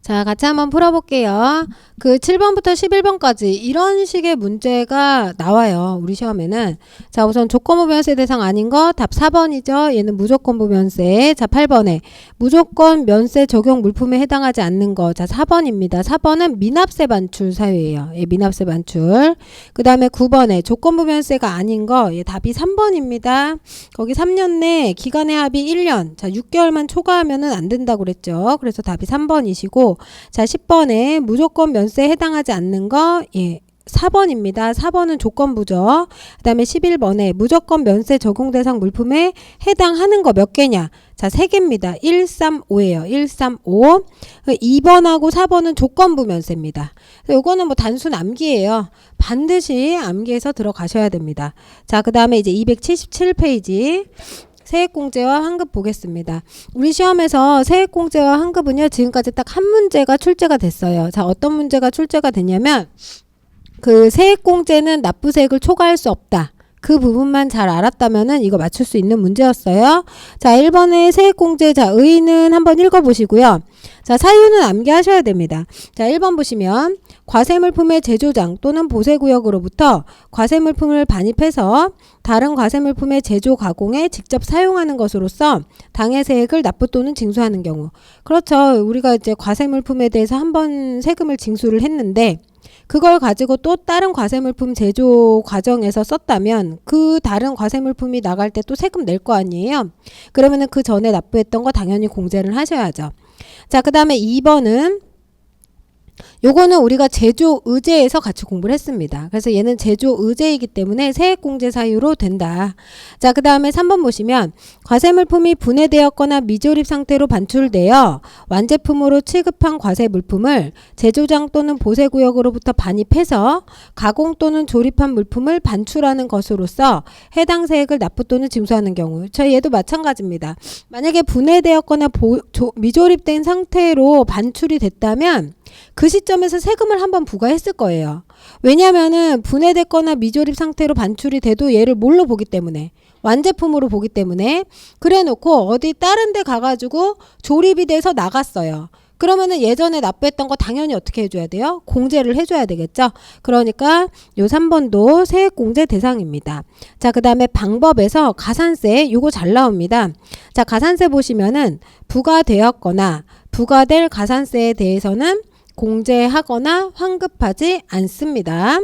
자, 같이 한번 풀어볼게요. 그 7번부터 11번까지 이런 식의 문제가 나와요. 우리 시험에는. 자, 우선 조건부 면세 대상 아닌 거 답 4번이죠. 얘는 무조건부 면세. 자, 8번에 무조건 면세 적용 물품에 해당하지 않는 거. 자, 4번입니다. 4번은 미납세 반출 사유예요. 예, 미납세 반출. 그 다음에 9번에 조건부 면세가 아닌 거. 예, 답이 3번입니다. 거기 3년 내 기간의 합이 1년. 자, 6개월만 초과하면은 안 된다고 그랬죠. 그래서 답이 3번이시고 자, 10번에 무조건 면세에 해당하지 않는 거, 예, 4번입니다. 4번은 조건부죠. 그 다음에 11번에 무조건 면세 적용 대상 물품에 해당하는 거 몇 개냐? 자, 3개입니다. 135예요. 135. 2번하고 4번은 조건부 면세입니다. 요거는 뭐 단순 암기예요. 반드시 암기해서 들어가셔야 됩니다. 자, 그 다음에 이제 277페이지. 세액공제와 환급 보겠습니다. 우리 시험에서 세액공제와 환급은요, 지금까지 딱 한 문제가 출제가 됐어요. 자, 어떤 문제가 출제가 됐냐면, 그 세액공제는 납부세액을 초과할 수 없다. 그 부분만 잘 알았다면은 이거 맞출 수 있는 문제였어요. 자, 1번의 세액공제, 자, 의의는 한번 읽어보시고요. 자, 사유는 암기하셔야 됩니다. 자, 1번 보시면 과세물품의 제조장 또는 보세구역으로부터 과세물품을 반입해서 다른 과세물품의 제조 가공에 직접 사용하는 것으로서 당해세액을 납부 또는 징수하는 경우. 그렇죠. 우리가 이제 과세물품에 대해서 한번 세금을 징수를 했는데 그걸 가지고 또 다른 과세물품 제조 과정에서 썼다면 그 다른 과세물품이 나갈 때 또 세금 낼 거 아니에요. 그러면은 그 전에 납부했던 거 당연히 공제를 하셔야죠. 자, 그 다음에 2번은 요거는 우리가 제조 의제에서 같이 공부를 했습니다. 그래서 얘는 제조 의제이기 때문에 세액공제 사유로 된다. 자, 그 다음에 3번 보시면 과세물품이 분해되었거나 미조립 상태로 반출되어 완제품으로 취급한 과세물품을 제조장 또는 보세구역으로부터 반입해서 가공 또는 조립한 물품을 반출하는 것으로서 해당 세액을 납부 또는 징수하는 경우. 얘도 마찬가지입니다. 만약에 분해되었거나 미조립된 상태로 반출이 됐다면 그 시점에서 세금을 한번 부과했을 거예요. 왜냐하면은 분해됐거나 미조립 상태로 반출이 돼도 얘를 뭘로 보기 때문에 완제품으로 보기 때문에 그래 놓고 어디 다른 데 가가지고 조립이 돼서 나갔어요. 그러면은 예전에 납부했던 거 당연히 어떻게 해줘야 돼요? 공제를 해줘야 되겠죠? 그러니까 요 3번도 세액공제 대상입니다. 자, 그 다음에 방법에서 가산세 요거 잘 나옵니다. 자, 가산세 보시면은 부과되었거나 부과될 가산세에 대해서는 공제하거나 환급하지 않습니다.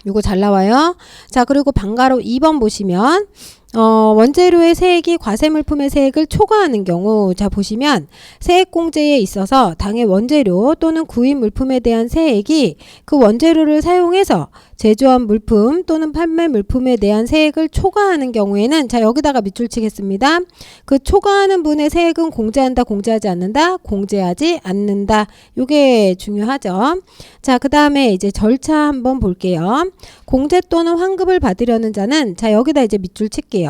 이거 잘 나와요. 자, 그리고 방가로 2번 보시면 원재료의 세액이 과세물품의 세액을 초과하는 경우, 자, 보시면 세액공제에 있어서 당의 원재료 또는 구입 물품에 대한 세액이 그 원재료를 사용해서 제조한 물품 또는 판매 물품에 대한 세액을 초과하는 경우에는, 자, 여기다가 밑줄 치겠습니다. 그 초과하는 분의 세액은 공제한다, 공제하지 않는다? 공제하지 않는다. 요게 중요하죠. 자, 그 다음에 이제 절차 한번 볼게요. 공제 또는 환급을 받으려는 자는, 자, 여기다 이제 밑줄 칠게요.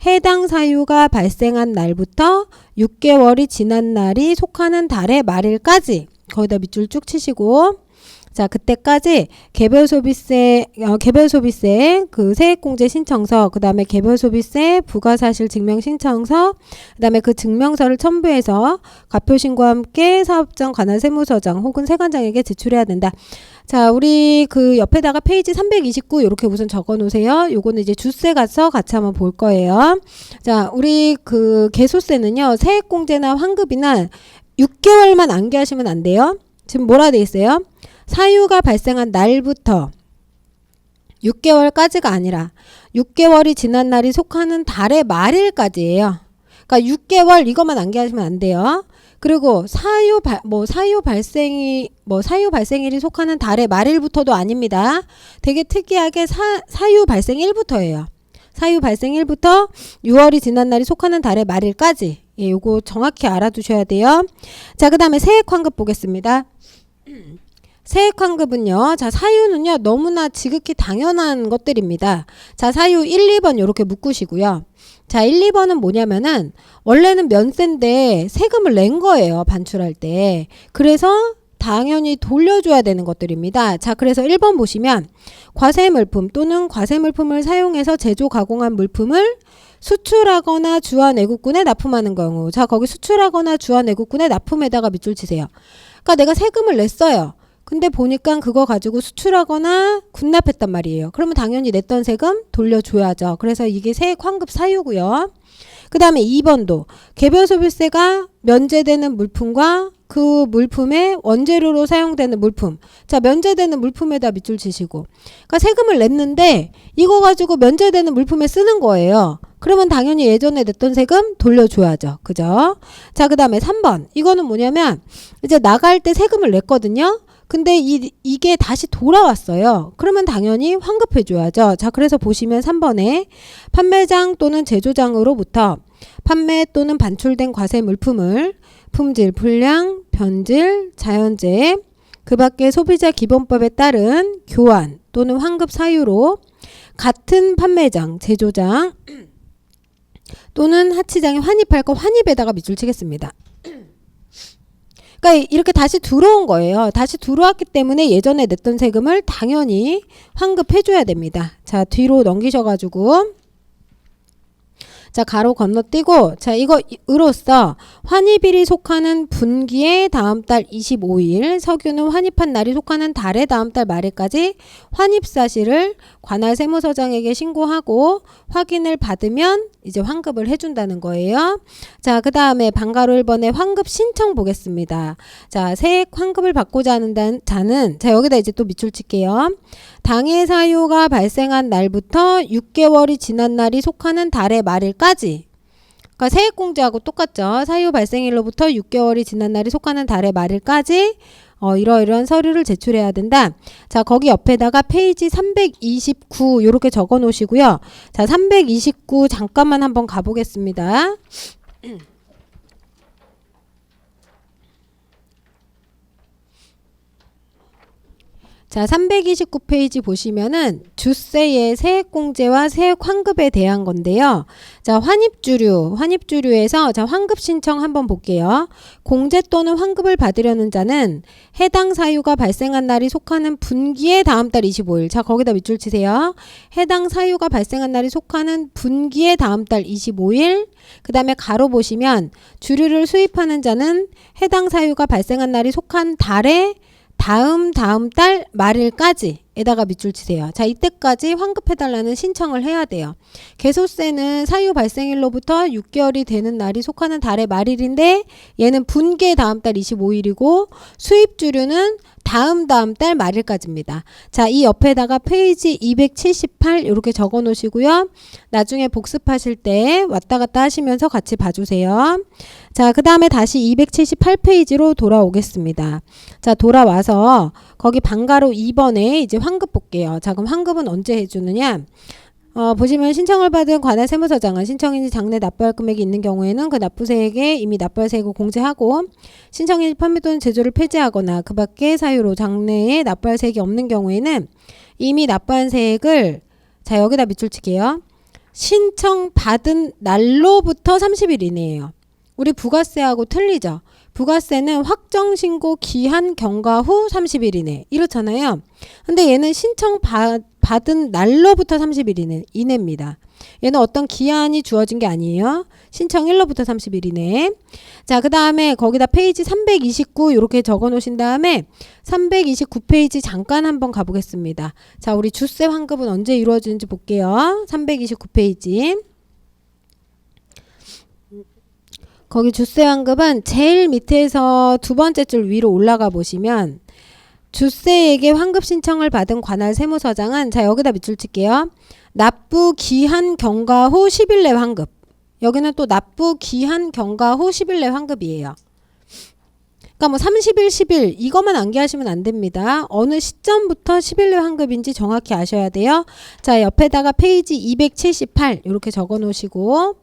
해당 사유가 발생한 날부터 6개월이 지난 날이 속하는 달의 말일까지 거기다 밑줄 쭉 치시고, 자, 그때까지 개별소비세 그 세액공제 신청서, 그 다음에 개별소비세 부가사실 증명신청서, 그 다음에 그 증명서를 첨부해서 가표신고와 함께 사업장 관할 세무서장 혹은 세관장에게 제출해야 된다. 자, 우리 그 옆에다가 페이지 329 이렇게 우선 적어 놓으세요. 요거는 이제 주세 가서 같이 한번 볼 거예요. 자, 우리 그 개소세는요, 세액공제나 환급이나 6개월만 암기하시면 안 돼요. 지금 뭐라 돼 있어요? 사유가 발생한 날부터 6개월까지가 아니라 6개월이 지난 날이 속하는 달의 말일까지예요. 그러니까 6개월 이것만 암기하시면 안 돼요. 그리고 사유 발생일이 속하는 달의 말일부터도 아닙니다. 되게 특이하게 사유 발생일부터예요. 사유 발생일부터 6월이 지난 날이 속하는 달의 말일까지. 예, 요거 정확히 알아두셔야 돼요. 자, 그 다음에 세액환급 보겠습니다. 세액환급은요, 자, 사유는요, 너무나 지극히 당연한 것들입니다. 자, 사유 1, 2번 요렇게 묶으시고요. 자, 1, 2번은 뭐냐면은 원래는 면세인데 세금을 낸 거예요, 반출할 때. 그래서 당연히 돌려줘야 되는 것들입니다. 자, 그래서 1번 보시면 과세물품 또는 과세물품을 사용해서 제조 가공한 물품을 수출하거나 주한외국군에 납품하는 경우. 자, 거기 수출하거나 주한외국군에 납품에다가 밑줄 치세요. 그러니까 내가 세금을 냈어요. 근데 보니까 그거 가지고 수출하거나 군납했단 말이에요. 그러면 당연히 냈던 세금 돌려줘야죠. 그래서 이게 세액 환급 사유고요. 그 다음에 2번도 개별 소비세가 면제되는 물품과 그 물품의 원재료로 사용되는 물품. 자, 면제되는 물품에다 밑줄 치시고. 그러니까 세금을 냈는데 이거 가지고 면제되는 물품에 쓰는 거예요. 그러면 당연히 예전에 냈던 세금 돌려줘야죠. 그죠? 자, 그 다음에 3번. 이거는 뭐냐면 이제 나갈 때 세금을 냈거든요. 근데 이게 다시 돌아왔어요. 그러면 당연히 환급해줘야죠. 자, 그래서 보시면 3번에 판매장 또는 제조장으로부터 판매 또는 반출된 과세 물품을 품질, 불량, 변질, 자연재해, 그 밖에 소비자 기본법에 따른 교환 또는 환급 사유로 같은 판매장, 제조장 또는 하치장에 환입할 거 환입에다가 밑줄 치겠습니다. 그러니까 이렇게 다시 들어온 거예요. 다시 들어왔기 때문에 예전에 냈던 세금을 당연히 환급해줘야 됩니다. 자, 뒤로 넘기셔가지고 자, 가로 건너뛰고 자, 이거으로써 환입일이 속하는 분기의 다음 달 25일, 석유는 환입한 날이 속하는 달의 다음 달 말일까지 환입 사실을 관할 세무서장에게 신고하고 확인을 받으면 이제 환급을 해준다는 거예요. 자, 그 다음에 방가로 1번에 환급 신청 보겠습니다. 자, 세액 환급을 받고자 하는 자는 자, 여기다 이제 또 밑줄 칠게요. 당해 사유가 발생한 날부터 6개월이 지난 날이 속하는 달의 말일까지. 그러니까 세액공제하고 똑같죠. 사유 발생일로부터 6개월이 지난 날이 속하는 달의 말일까지 이러이러한 서류를 제출해야 된다. 자, 거기 옆에다가 페이지 329 이렇게 적어 놓으시고요. 자, 329 잠깐만 한번 가보겠습니다. 자, 329페이지 보시면은 주세의 세액공제와 세액환급에 대한 건데요. 자, 환입주류에서 자, 환급 신청 한번 볼게요. 공제 또는 환급을 받으려는 자는 해당 사유가 발생한 날이 속하는 분기의 다음 달 25일. 자, 거기다 밑줄 치세요. 해당 사유가 발생한 날이 속하는 분기의 다음 달 25일. 그 다음에 가로 보시면 주류를 수입하는 자는 해당 사유가 발생한 날이 속한 달에 다음 달 말일까지 에다가 밑줄 치세요. 자, 이때까지 환급해달라는 신청을 해야 돼요. 개소세는 사유 발생일로부터 6개월이 되는 날이 속하는 달의 말일인데 얘는 분기의 다음 달 25일이고 수입주류는 다음 달 말일까지입니다. 자, 이 옆에다가 페이지 278 이렇게 적어 놓으시고요. 나중에 복습하실 때 왔다 갔다 하시면서 같이 봐주세요. 자, 그 다음에 다시 278페이지로 돌아오겠습니다. 자, 돌아와서 거기 방가로 2번에 이제 환급 볼게요. 자, 그럼 환급은 언제 해주느냐? 보시면 신청을 받은 관할 세무서장은 신청인이 장래 납부할 금액이 있는 경우에는 그 납부세액에 이미 납부할 세액을 공제하고 신청인이 판매 또는 제조를 폐지하거나 그 밖의 사유로 장래에 납부할 세액이 없는 경우에는 이미 납부한 세액을 자, 여기다 밑줄 칠게요. 신청받은 날로부터 30일 이내예요. 우리 부가세하고 틀리죠. 부가세는 확정신고 기한 경과 후 30일 이내 이렇잖아요. 근데 얘는 신청받은 날로부터 30일 이내입니다. 얘는 어떤 기한이 주어진 게 아니에요. 신청일로부터 30일 이내. 자, 그 다음에 거기다 페이지 329 이렇게 적어 놓으신 다음에 329페이지 잠깐 한번 가보겠습니다. 자, 우리 주세 환급은 언제 이루어지는지 볼게요. 329페이지. 거기 주세 환급은 제일 밑에서 두 번째 줄 위로 올라가 보시면 주세에게 환급 신청을 받은 관할 세무서장은 자, 여기다 밑줄 칠게요. 납부 기한 경과 후 10일 내 환급. 여기는 또 납부 기한 경과 후 10일 내 환급이에요. 그러니까 뭐 30일, 10일 이것만 암기하시면 안 됩니다. 어느 시점부터 10일 내 환급인지 정확히 아셔야 돼요. 자, 옆에다가 페이지 278 이렇게 적어 놓으시고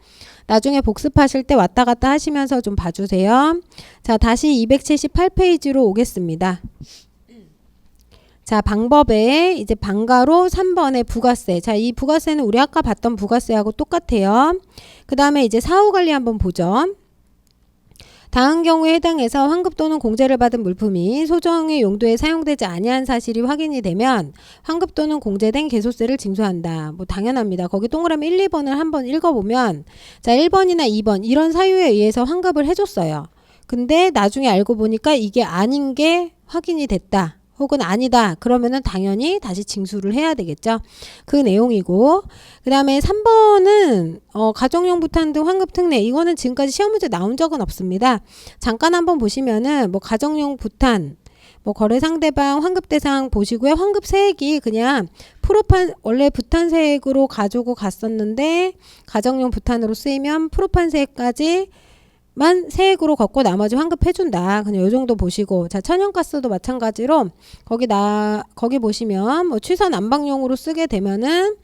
나중에 복습하실 때 왔다 갔다 하시면서 좀 봐주세요. 자, 다시 278페이지로 오겠습니다. 자, 방법에 이제 방가로 3번의 부가세. 자, 이 부가세는 우리 아까 봤던 부가세하고 똑같아요. 그 다음에 이제 사후관리 한번 보죠. 다음 경우에 해당해서 환급 또는 공제를 받은 물품이 소정의 용도에 사용되지 아니한 사실이 확인이 되면 환급 또는 공제된 개소세를 징수한다. 뭐 당연합니다. 거기 동그라미 1, 2번을 한번 읽어보면 자 1번이나 2번 이런 사유에 의해서 환급을 해줬어요. 근데 나중에 알고 보니까 이게 아닌 게 확인이 됐다. 혹은 아니다. 그러면은 당연히 다시 징수를 해야 되겠죠. 그 내용이고 그 다음에 3번은 가정용 부탄 등 환급 특례 이거는 지금까지 시험 문제 나온 적은 없습니다. 잠깐 한번 보시면은 뭐 가정용 부탄 뭐 거래 상대방 환급 대상 보시고요. 환급 세액이 그냥 프로판 원래 부탄 세액으로 가지고 갔었는데 가정용 부탄으로 쓰이면 프로판 세액까지 만 세액으로 걷고 나머지 환급해준다. 그냥 요 정도 보시고 자 천연가스도 마찬가지로 거기 보시면 뭐 취사 난방용으로 쓰게 되면은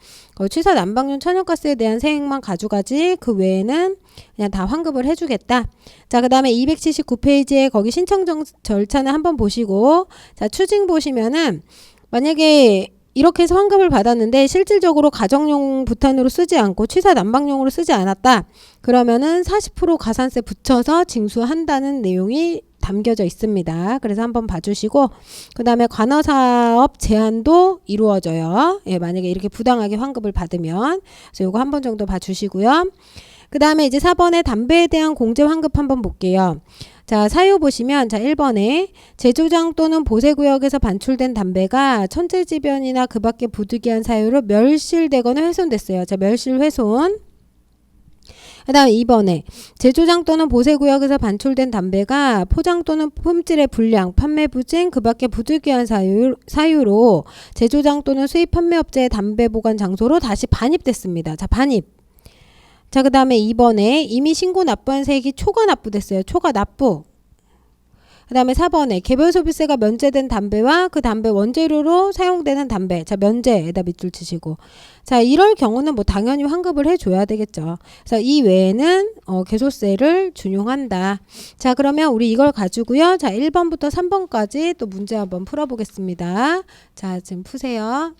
취사 난방용 천연가스에 대한 세액만 가져가지 그 외에는 그냥 다 환급을 해주겠다. 자 그 다음에 279페이지에 거기 신청 절차는 한번 보시고 자 추징 보시면은 만약에 이렇게 해서 환급을 받았는데 실질적으로 가정용 부탄으로 쓰지 않고 취사 난방용으로 쓰지 않았다. 그러면은 40% 가산세 붙여서 징수한다는 내용이 담겨져 있습니다. 그래서 한번 봐주시고 그 다음에 관어사업 제한도 이루어져요. 예, 만약에 이렇게 부당하게 환급을 받으면 그래서 요거 한번 정도 봐주시고요. 그 다음에 이제 4번에 담배에 대한 공제 환급 한번 볼게요. 자 사유 보시면 자 1번에 제조장 또는 보세구역에서 반출된 담배가 천재지변이나 그 밖에 부득이한 사유로 멸실되거나 훼손됐어요. 자 멸실 훼손. 그 다음 2번에 제조장 또는 보세구역에서 반출된 담배가 포장 또는 품질의 불량, 판매 부진, 그 밖에 부득이한 사유로 제조장 또는 수입 판매업체의 담배 보관 장소로 다시 반입됐습니다. 자 반입. 자 그 다음에 2번에 이미 신고 납부한 세액이 초과 납부됐어요. 초과 납부. 그 다음에 4번에 개별 소비세가 면제된 담배와 그 담배 원재료로 사용되는 담배. 자 면제에다 밑줄 치시고 자 이럴 경우는 뭐 당연히 환급을 해줘야 되겠죠. 그래서 이 외에는 개소세를 준용한다. 자 그러면 우리 이걸 가지고요. 자 1번부터 3번까지 또 문제 한번 풀어보겠습니다. 자 지금 푸세요.